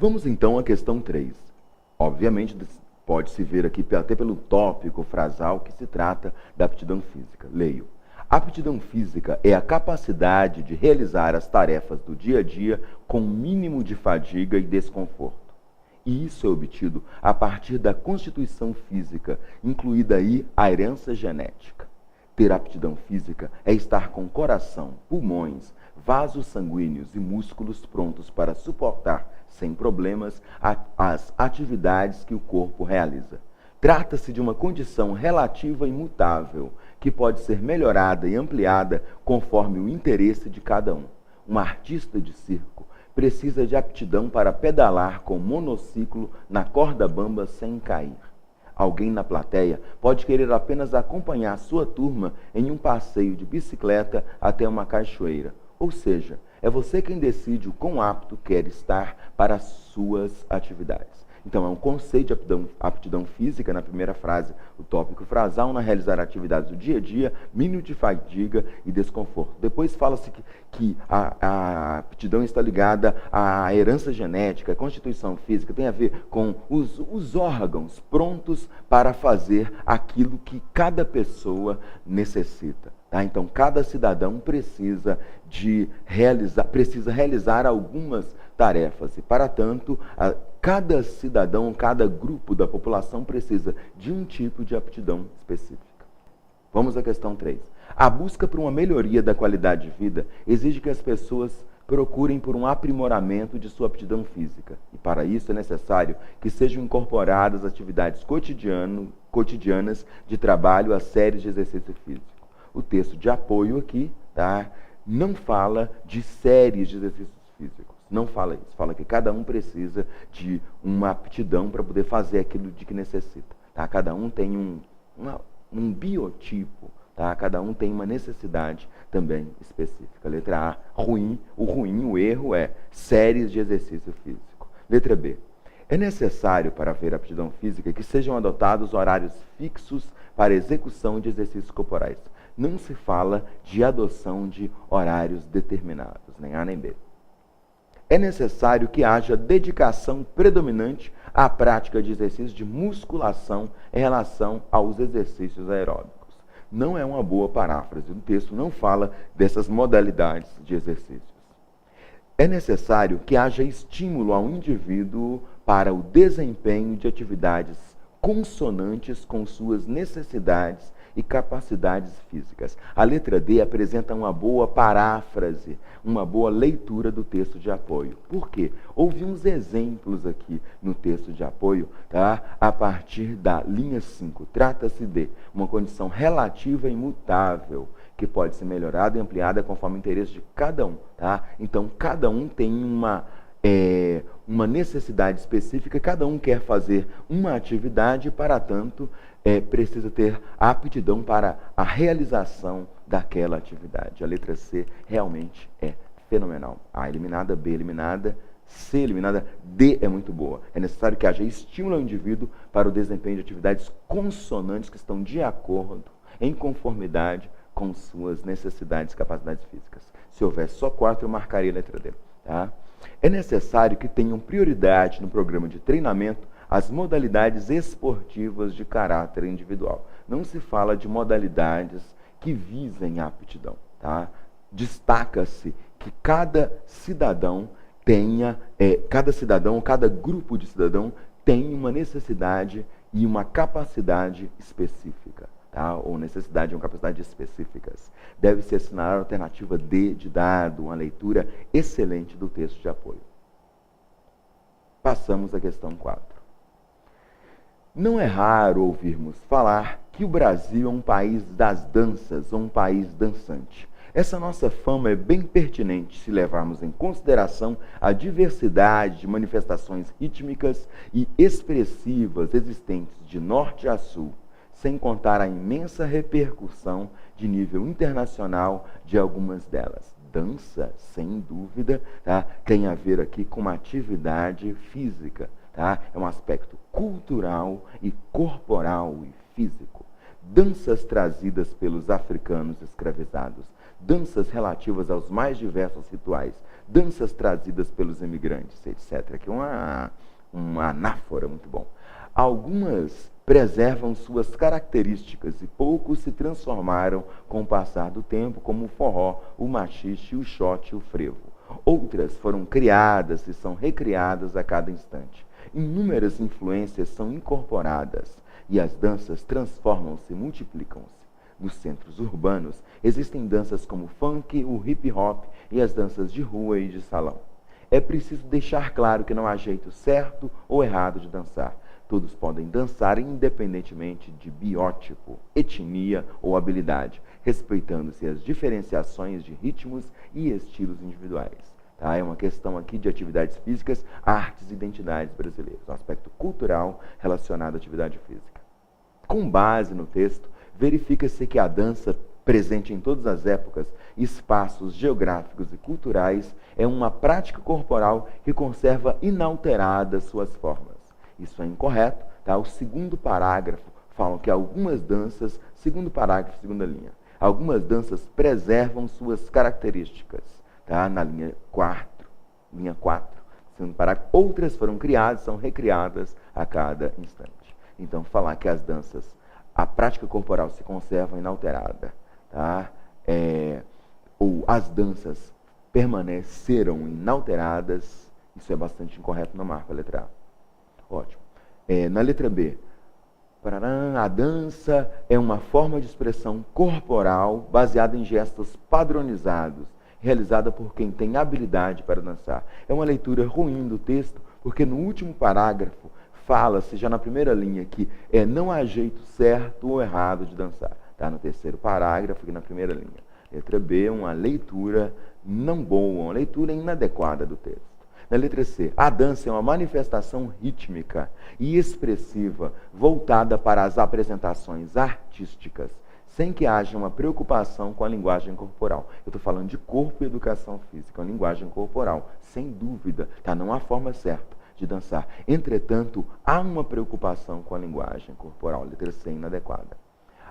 Vamos então à questão 3. Obviamente, pode-se ver aqui até pelo tópico frasal que se trata da aptidão física. Leio. A aptidão física é a capacidade de realizar as tarefas do dia a dia com mínimo de fadiga e desconforto. E isso é obtido a partir da constituição física, incluída aí a herança genética. Ter aptidão física é estar com coração, pulmões, vasos sanguíneos e músculos prontos para suportar, sem problemas, as atividades que o corpo realiza. Trata-se de uma condição relativa e imutável, que pode ser melhorada e ampliada conforme o interesse de cada um. Um artista de circo precisa de aptidão para pedalar com monociclo na corda bamba sem cair. Alguém na plateia pode querer apenas acompanhar sua turma em um passeio de bicicleta até uma cachoeira. Ou seja, é você quem decide o quão apto quer estar para as suas atividades. Então, é um conceito de aptidão física, na primeira frase, o tópico frasal, na realizar atividades do dia a dia, mínimo de fadiga e desconforto. Depois fala-se que a aptidão está ligada à herança genética, à constituição física, tem a ver com os órgãos prontos para fazer aquilo que cada pessoa necessita. Tá? Então, cada cidadão precisa realizar algumas tarefas e, para tanto, cada cidadão, cada grupo da população precisa de um tipo de aptidão específica. Vamos à questão 3. A busca por uma melhoria da qualidade de vida exige que as pessoas procurem por um aprimoramento de sua aptidão física. E para isso é necessário que sejam incorporadas atividades cotidianas de trabalho a séries de exercício físico. O texto de apoio aqui, tá, não fala de séries de exercícios físicos. Não fala isso. Fala que cada um precisa de uma aptidão para poder fazer aquilo de que necessita. Tá? Cada um tem um biotipo. Tá? Cada um tem uma necessidade também específica. Letra A, o erro é séries de exercício físico. Letra B. É necessário, para haver aptidão física, que sejam adotados horários fixos para execução de exercícios corporais. Não se fala de adoção de horários determinados, nem A nem B. É necessário que haja dedicação predominante à prática de exercícios de musculação em relação aos exercícios aeróbicos. Não é uma boa paráfrase, o texto não fala dessas modalidades de exercícios. É necessário que haja estímulo ao indivíduo para o desempenho de atividades consonantes com suas necessidades e capacidades físicas. A letra D apresenta uma boa paráfrase, uma boa leitura do texto de apoio. Por quê? Houve uns exemplos aqui no texto de apoio, tá? A partir da linha 5. Trata-se de uma condição relativa e imutável, que pode ser melhorada e ampliada conforme o interesse de cada um. Tá? Então, cada um tem uma necessidade específica, cada um quer fazer uma atividade, para tanto, precisa ter a aptidão para a realização daquela atividade. A letra C realmente é fenomenal. A eliminada, B eliminada, C eliminada, D é muito boa. É necessário que haja estímulo ao indivíduo para o desempenho de atividades consonantes que estão de acordo, em conformidade com suas necessidades e capacidades físicas. Se houvesse só 4, eu marcaria a letra D. Tá? É necessário que tenham prioridade no programa de treinamento as modalidades esportivas de caráter individual. Não se fala de modalidades que visem a aptidão. Tá? Destaca-se que cada cidadão cada grupo de cidadão tem uma necessidade e uma capacidade específica. Tá? Ou necessidade ou capacidade específicas. Deve-se assinar a alternativa D de dado, uma leitura excelente do texto de apoio. Passamos à questão 4. Não é raro ouvirmos falar que o Brasil é um país das danças, ou um país dançante. Essa nossa fama é bem pertinente se levarmos em consideração a diversidade de manifestações rítmicas e expressivas existentes de norte a sul, sem contar a imensa repercussão de nível internacional de algumas delas. Dança, sem dúvida, tá? Tem a ver aqui com uma atividade física. Tá? É um aspecto cultural e corporal e físico. Danças trazidas pelos africanos escravizados, danças relativas aos mais diversos rituais, danças trazidas pelos imigrantes, etc. Aqui uma anáfora muito bom. Algumas preservam suas características e poucos se transformaram com o passar do tempo, como o forró, o machixe, o xote e o frevo. Outras foram criadas e são recriadas a cada instante. Inúmeras influências são incorporadas e as danças transformam-se e multiplicam-se. Nos centros urbanos existem danças como o funk, o hip hop e as danças de rua e de salão. É preciso deixar claro que não há jeito certo ou errado de dançar. Todos podem dançar independentemente de biótipo, etnia ou habilidade, respeitando-se as diferenciações de ritmos e estilos individuais. Tá? É uma questão aqui de atividades físicas, artes e identidades brasileiras, um aspecto cultural relacionado à atividade física. Com base no texto, verifica-se que a dança, presente em todas as épocas, espaços geográficos e culturais, é uma prática corporal que conserva inalteradas suas formas. Isso é incorreto, tá? O segundo parágrafo fala que algumas danças, segundo parágrafo, segunda linha, algumas danças preservam suas características, tá? Na linha 4, segundo parágrafo, outras foram criadas, são recriadas a cada instante. Então, falar que as danças, a prática corporal se conserva inalterada, tá? Ou as danças permaneceram inalteradas, isso é bastante incorreto na marca, letra A. Ótimo. Na letra B, a dança é uma forma de expressão corporal baseada em gestos padronizados, realizada por quem tem habilidade para dançar. É uma leitura ruim do texto, porque no último parágrafo fala-se já na primeira linha que não há jeito certo ou errado de dançar. Está no terceiro parágrafo e na primeira linha. Letra B, uma leitura não boa, uma leitura inadequada do texto. Na letra C, a dança é uma manifestação rítmica e expressiva voltada para as apresentações artísticas, sem que haja uma preocupação com a linguagem corporal. Eu estou falando de corpo e educação física, uma linguagem corporal, sem dúvida, tá? Não há forma certa de dançar. Entretanto, há uma preocupação com a linguagem corporal, letra C, inadequada.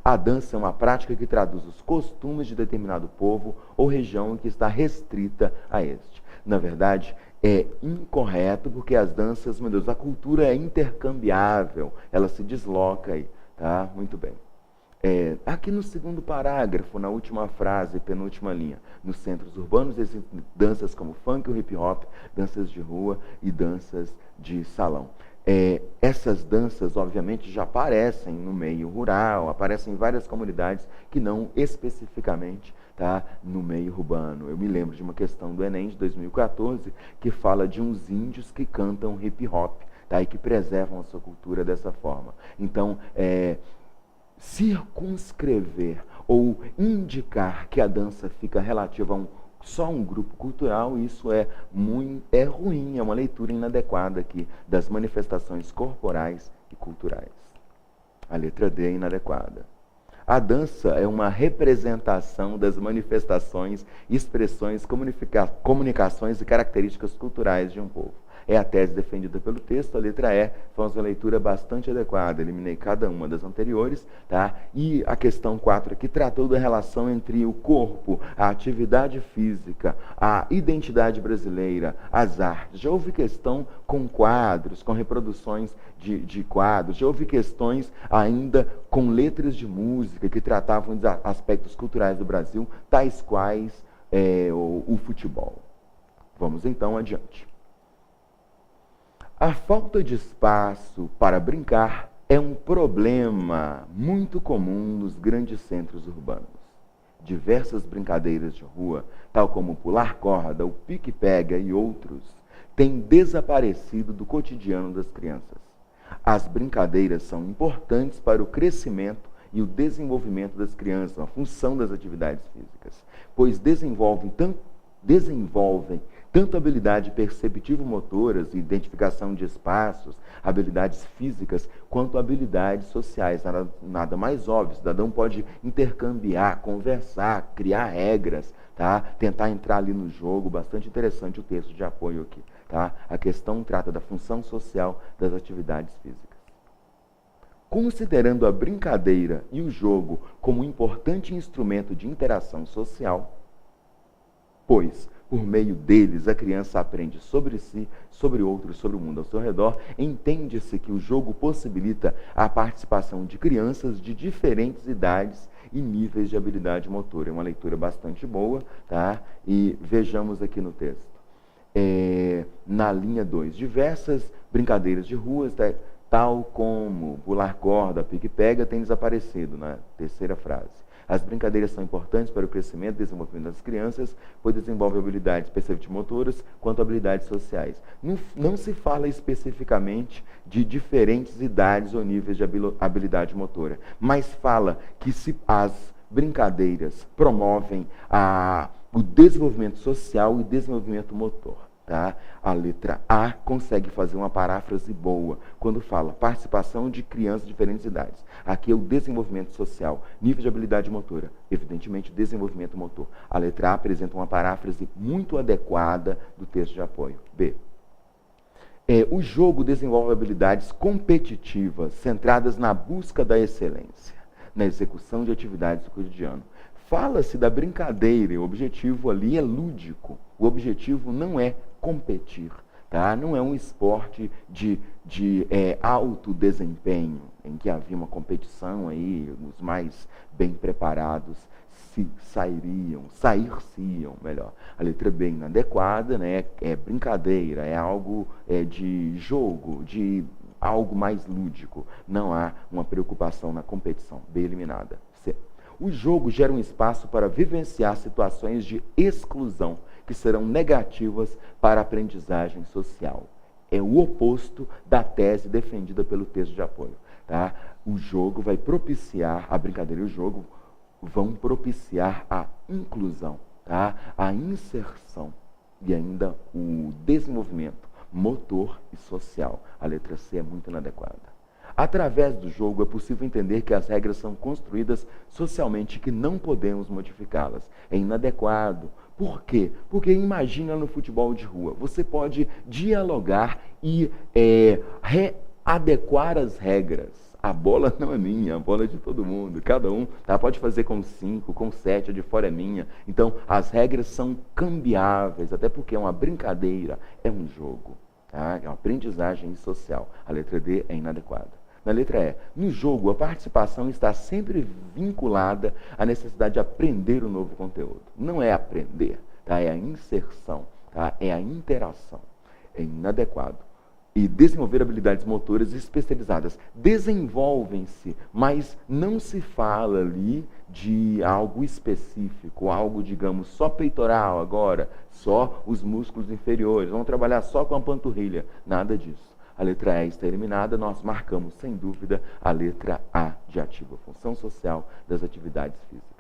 A dança é uma prática que traduz os costumes de determinado povo ou região que está restrita a este. Na verdade, é incorreto, porque as danças, meu Deus, a cultura é intercambiável, ela se desloca aí, tá? Muito bem. Aqui no segundo parágrafo, na última frase, penúltima linha, nos centros urbanos existem danças como funk, o hip hop, danças de rua e danças de salão. Essas danças, obviamente, já aparecem no meio rural, aparecem em várias comunidades que não especificamente, tá, no meio urbano. Eu me lembro de uma questão do Enem de 2014 que fala de uns índios que cantam hip hop, tá, e que preservam a sua cultura dessa forma. Então, circunscrever ou indicar que a dança fica relativa a só um grupo cultural, isso é ruim, é uma leitura inadequada aqui das manifestações corporais e culturais. A letra D é inadequada. A dança é uma representação das manifestações, expressões, comunicações e características culturais de um povo. É a tese defendida pelo texto. A letra E foi uma leitura bastante adequada. Eliminei cada uma das anteriores, tá? E a questão 4 aqui tratou da relação entre o corpo, a atividade física, a identidade brasileira, as artes. Já houve questão com quadros, com reproduções de quadros. Já houve questões ainda com letras de música que tratavam de aspectos culturais do Brasil, tais quais o futebol. Vamos então adiante. A falta de espaço para brincar é um problema muito comum nos grandes centros urbanos. Diversas brincadeiras de rua, tal como pular corda, o pique-pega e outros, têm desaparecido do cotidiano das crianças. As brincadeiras são importantes para o crescimento e o desenvolvimento das crianças, a função das atividades físicas, pois desenvolvem tanto habilidade perceptivo-motoras, identificação de espaços, habilidades físicas, quanto habilidades sociais. Nada mais óbvio. O cidadão pode intercambiar, conversar, criar regras, tá? Tentar entrar ali no jogo. Bastante interessante o texto de apoio aqui. Tá? A questão trata da função social das atividades físicas. Considerando a brincadeira e o jogo como um importante instrumento de interação social, pois Por meio deles, a criança aprende sobre si, sobre outros, sobre o mundo ao seu redor. Entende-se que o jogo possibilita a participação de crianças de diferentes idades e níveis de habilidade motora. É uma leitura bastante boa, tá? E vejamos aqui no texto. Na linha 2, diversas brincadeiras de ruas, tal como pular corda, pique-pega, têm desaparecido, na terceira frase. As brincadeiras são importantes para o crescimento e desenvolvimento das crianças, pois desenvolvem habilidades perceptimotoras quanto habilidades sociais. Não se fala especificamente de diferentes idades ou níveis de habilidade motora, mas fala que se as brincadeiras promovem o desenvolvimento social e desenvolvimento motor. Tá? A letra A consegue fazer uma paráfrase boa quando fala participação de crianças de diferentes idades. Aqui é o desenvolvimento social, nível de habilidade motora, evidentemente desenvolvimento motor. A letra A apresenta uma paráfrase muito adequada do texto de apoio. B. O jogo desenvolve habilidades competitivas centradas na busca da excelência, na execução de atividades do cotidiano. Fala-se da brincadeira e o objetivo ali é lúdico. O objetivo não é competir, tá? Não é um esporte de alto desempenho, em que havia uma competição aí, os mais bem preparados sair-se-iam, melhor. A letra B inadequada, né? É brincadeira, é algo de jogo, de algo mais lúdico. Não há uma preocupação na competição. B eliminada. C. O jogo gera um espaço para vivenciar situações de exclusão, que serão negativas para a aprendizagem social. É o oposto da tese defendida pelo texto de apoio. Tá? O jogo vai propiciar, a brincadeira e o jogo vão propiciar a inclusão, tá? A inserção e ainda o desenvolvimento motor e social. A letra C é muito inadequada. Através do jogo é possível entender que as regras são construídas socialmente e que não podemos modificá-las. É inadequado. Por quê? Porque imagina no futebol de rua, você pode dialogar e readequar as regras. A bola não é minha, a bola é de todo mundo. Cada um pode fazer com 5, com 7, a de fora é minha. Então, as regras são cambiáveis, até porque é uma brincadeira, é um jogo. Tá? É uma aprendizagem social. A letra D é inadequada. Na letra E, no jogo, a participação está sempre vinculada à necessidade de aprender o novo conteúdo. Não é aprender, tá? É a inserção, tá? É a interação. É inadequado. E desenvolver habilidades motoras especializadas. Desenvolvem-se, mas não se fala ali de algo específico, algo, digamos, só peitoral agora, só os músculos inferiores, vamos trabalhar só com a panturrilha. Nada disso. A letra E está eliminada, nós marcamos, sem dúvida, a letra A de ativa, função social das atividades físicas.